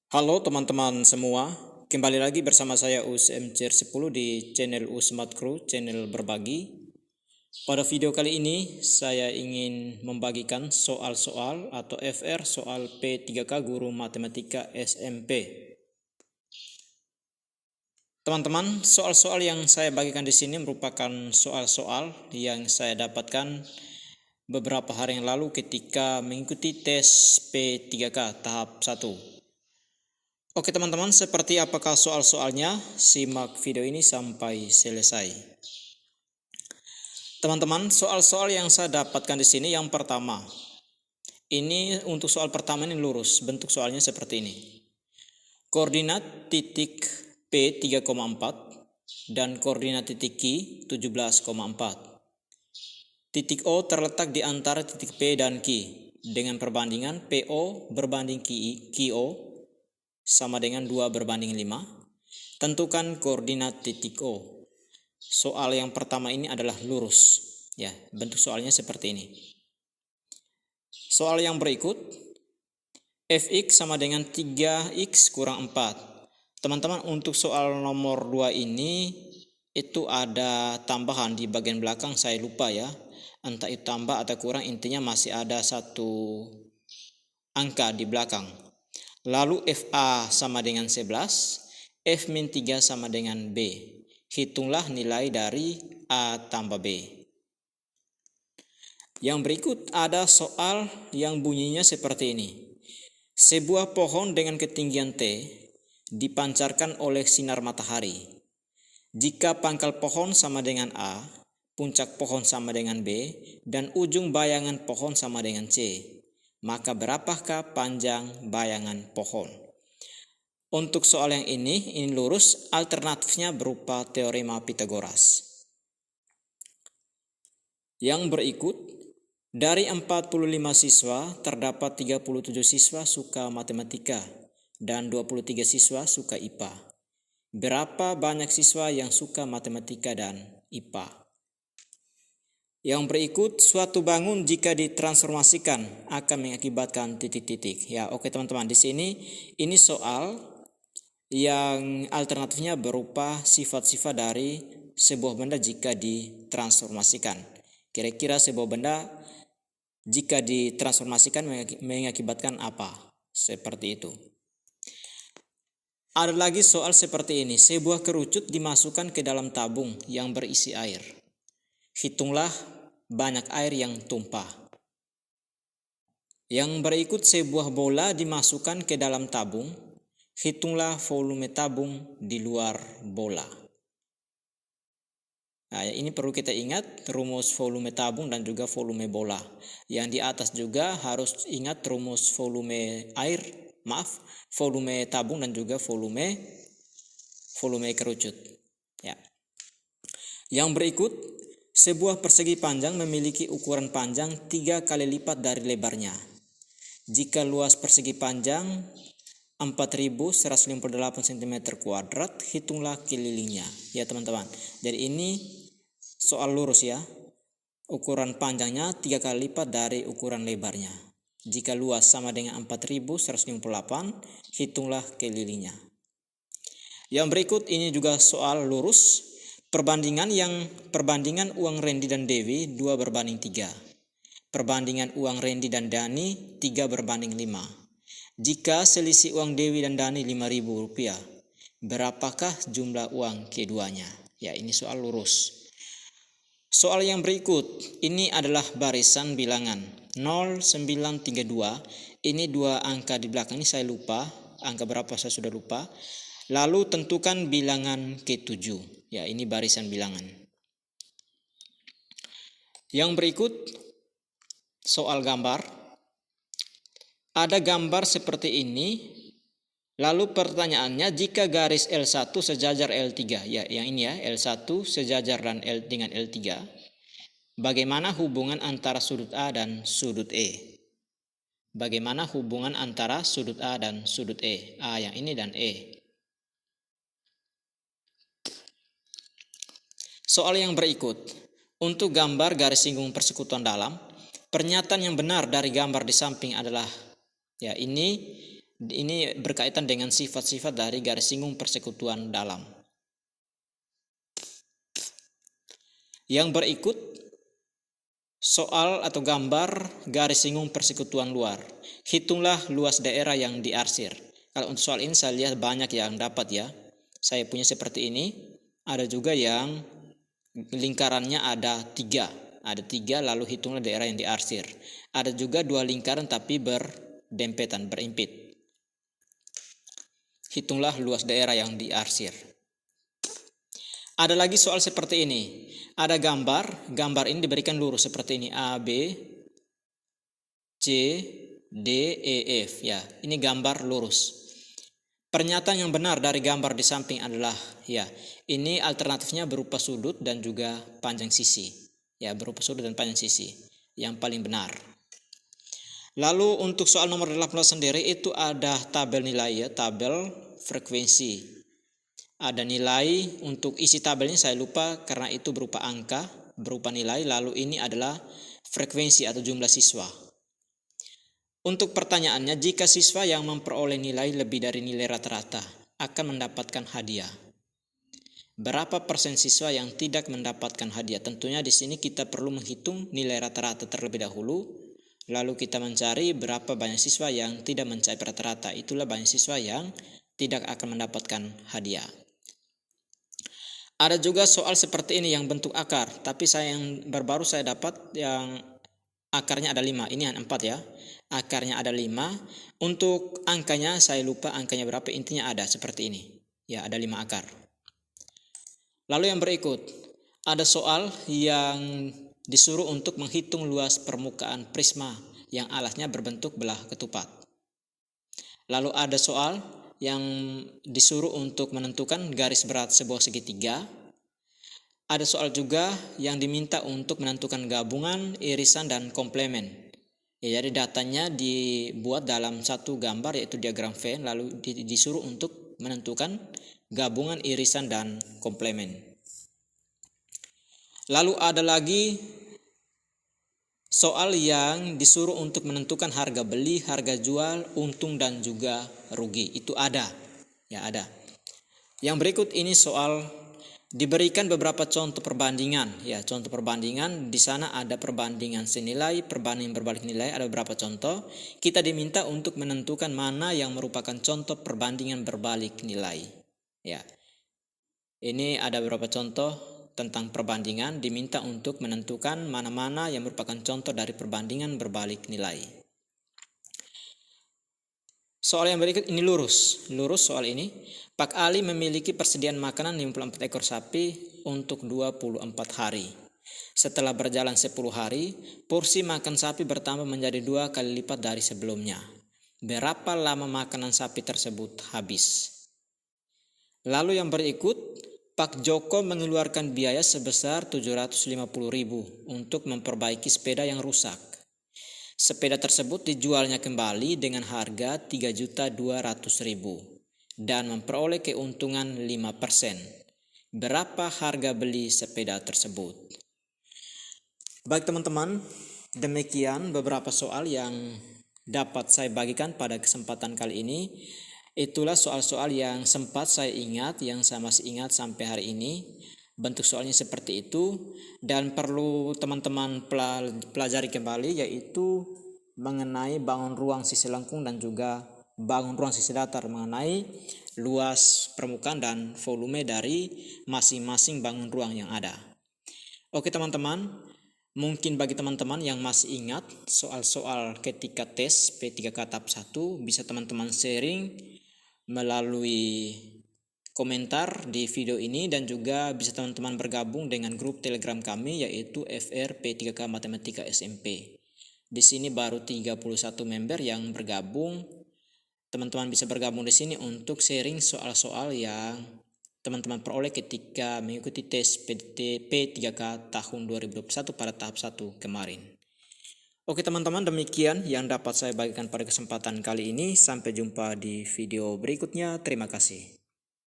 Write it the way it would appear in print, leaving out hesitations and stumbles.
Halo teman-teman semua, kembali lagi bersama saya USMCR10 di channel Usmat Crew, channel berbagi. Pada video kali ini saya ingin membagikan soal-soal atau FR soal P3K Guru Matematika SMP. Teman-teman, soal-soal yang saya bagikan di sini merupakan soal-soal yang saya dapatkan beberapa hari yang lalu ketika mengikuti tes P3K tahap 1. Oke teman-teman, seperti apakah soal-soalnya? Simak video ini sampai selesai. Teman-teman, soal-soal yang saya dapatkan di sini yang pertama. Ini untuk soal pertama ini lurus, bentuk soalnya seperti ini. Koordinat titik P 3,4 dan koordinat titik Q 17,4. Titik O terletak di antara titik P dan Q dengan perbandingan PO berbanding QO sama dengan 2/5. Tentukan koordinat titik O. Soal yang pertama ini adalah lurus. Ya, bentuk soalnya seperti ini. Soal yang berikut, fx sama dengan 3x kurang 4. Teman-teman, untuk soal nomor 2 ini itu ada tambahan di bagian belakang, saya lupa ya. Entah itu tambah atau kurang, intinya masih ada satu angka di belakang. Lalu FA sama dengan 11, F-3 sama dengan B. Hitunglah nilai dari A tambah B. Yang berikut ada soal yang bunyinya seperti ini. Sebuah pohon dengan ketinggian T dipancarkan oleh sinar matahari. Jika pangkal pohon sama dengan A, puncak pohon sama dengan B, dan ujung bayangan pohon sama dengan C, maka berapakah panjang bayangan pohon? Untuk soal yang ini lurus, alternatifnya berupa teorema Pythagoras. Yang berikut, dari 45 siswa terdapat 37 siswa suka matematika dan 23 siswa suka IPA. Berapa banyak siswa yang suka matematika dan IPA? Yang berikut, suatu bangun jika ditransformasikan akan mengakibatkan titik-titik. Ya, oke teman-teman, di sini ini soal yang alternatifnya berupa sifat-sifat dari sebuah benda jika ditransformasikan. Kira-kira sebuah benda jika ditransformasikan mengakibatkan apa? Seperti itu. Ada lagi soal seperti ini. Sebuah kerucut dimasukkan ke dalam tabung yang berisi air. Hitunglah banyak air yang tumpah. Yang berikut, sebuah bola dimasukkan ke dalam tabung. Hitunglah volume tabung di luar bola. Nah, ini perlu kita ingat rumus volume tabung dan juga volume bola. Yang di atas juga harus ingat rumus volume tabung dan juga volume kerucut. Ya. Yang berikut, sebuah persegi panjang memiliki ukuran panjang 3 kali lipat dari lebarnya. Jika luas persegi panjang 4158 cm², hitunglah kelilingnya. Ya teman-teman, jadi ini soal lurus ya. Ukuran panjangnya 3 kali lipat dari ukuran lebarnya. Jika luas sama dengan 4158, hitunglah kelilingnya. Yang berikut ini juga soal lurus. Perbandingan uang Randy dan Dewi 2/3. Perbandingan uang Randy dan Dani 3/5. Jika selisih uang Dewi dan Dani Rp5.000, berapakah jumlah uang keduanya? Ya, ini soal lurus. Soal yang berikut, ini adalah barisan bilangan 0932. Ini dua angka di belakang, ini saya lupa, angka berapa saya sudah lupa. Lalu tentukan bilangan ke-7. Ya, ini barisan bilangan. Yang berikut, soal gambar. Ada gambar seperti ini. Lalu pertanyaannya, jika garis L1 sejajar L3, ya yang ini ya, L1 sejajar dengan L3, bagaimana hubungan antara sudut A dan sudut E? Bagaimana hubungan antara sudut A dan sudut E? A yang ini dan E. Soal yang berikut, untuk gambar garis singgung persekutuan dalam, pernyataan yang benar dari gambar di samping adalah, ya ini Ini berkaitan dengan sifat-sifat dari garis singgung persekutuan dalam. Yang berikut soal atau gambar garis singgung persekutuan luar. Hitunglah luas daerah yang diarsir. Kalau untuk soal ini saya lihat banyak yang dapat ya. Saya punya seperti ini. Ada juga yang lingkarannya ada 3. Ada 3 lalu hitunglah daerah yang diarsir. Ada juga 2 lingkaran tapi berdempetan, berimpit. Hitunglah luas daerah yang diarsir. Ada lagi soal seperti ini. Ada gambar ini diberikan lurus seperti ini. A, B, C, D, E, F. Ya, ini gambar lurus. Pernyataan yang benar dari gambar di samping adalah, ya, ini alternatifnya berupa sudut dan juga panjang sisi. Ya, berupa sudut dan panjang sisi. Yang paling benar. Lalu untuk soal nomor 18 sendiri itu ada tabel nilai ya, tabel frekuensi. Ada nilai, untuk isi tabelnya saya lupa karena itu berupa angka, berupa nilai, lalu ini adalah frekuensi atau jumlah siswa. Untuk pertanyaannya, jika siswa yang memperoleh nilai lebih dari nilai rata-rata akan mendapatkan hadiah. Berapa persen siswa yang tidak mendapatkan hadiah? Tentunya di sini kita perlu menghitung nilai rata-rata terlebih dahulu, lalu kita mencari berapa banyak siswa yang tidak mencapai rata-rata. Itulah banyak siswa yang tidak akan mendapatkan hadiah. Ada juga soal seperti ini yang bentuk akar, tapi yang baru saya dapat yang akarnya ada 5. Ini yang 4 ya. Akarnya ada 5. Untuk angkanya saya lupa angkanya berapa, intinya ada seperti ini. Ya, ada 5 akar. Lalu yang berikut, ada soal yang disuruh untuk menghitung luas permukaan prisma yang alasnya berbentuk belah ketupat. Lalu ada soal yang disuruh untuk menentukan garis berat sebuah segitiga. Ada soal juga yang diminta untuk menentukan gabungan, irisan, dan komplemen. Ya, jadi datanya dibuat dalam satu gambar yaitu diagram Venn, lalu disuruh untuk menentukan gabungan, irisan, dan komplemen. Lalu ada lagi soal yang disuruh untuk menentukan harga beli, harga jual, untung, dan juga rugi. Itu ada. Ya, ada. Yang berikut ini soal diberikan beberapa contoh perbandingan. Ya, contoh perbandingan di sana ada perbandingan senilai, perbandingan berbalik nilai, ada beberapa contoh. Kita diminta untuk menentukan mana yang merupakan contoh perbandingan berbalik nilai. Ya. Ini ada beberapa contoh tentang perbandingan, diminta untuk menentukan mana-mana yang merupakan contoh dari perbandingan berbalik nilai. Soal yang berikut ini lurus soal ini. Pak Ali memiliki persediaan makanan 54 ekor sapi untuk 24 hari. Setelah berjalan 10 hari, porsi makan sapi bertambah menjadi 2 kali lipat dari sebelumnya. Berapa lama makanan sapi tersebut habis? Lalu yang berikut, Pak Joko mengeluarkan biaya sebesar 750.000 untuk memperbaiki sepeda yang rusak. Sepeda tersebut dijualnya kembali dengan harga 3.200.000 dan memperoleh keuntungan 5%. Berapa harga beli sepeda tersebut? Baik teman-teman, demikian beberapa soal yang dapat saya bagikan pada kesempatan kali ini. Itulah soal-soal yang sempat saya ingat, yang saya masih ingat sampai hari ini. Bentuk soalnya seperti itu dan perlu teman-teman pelajari kembali, yaitu mengenai bangun ruang sisi lengkung dan juga bangun ruang sisi datar, mengenai luas permukaan dan volume dari masing-masing bangun ruang yang ada. Oke teman-teman, mungkin bagi teman-teman yang masih ingat soal-soal ketika tes P3K tahap 1, bisa teman-teman sharing melalui komentar di video ini, dan juga bisa teman-teman bergabung dengan grup Telegram kami yaitu FR P3K Matematika SMP. Di sini baru 31 member yang bergabung. Teman-teman bisa bergabung di sini untuk sharing soal-soal yang teman-teman peroleh ketika mengikuti tes P3K tahun 2021 pada tahap 1 kemarin. Oke teman-teman, demikian yang dapat saya bagikan pada kesempatan kali ini. Sampai jumpa di video berikutnya. Terima kasih.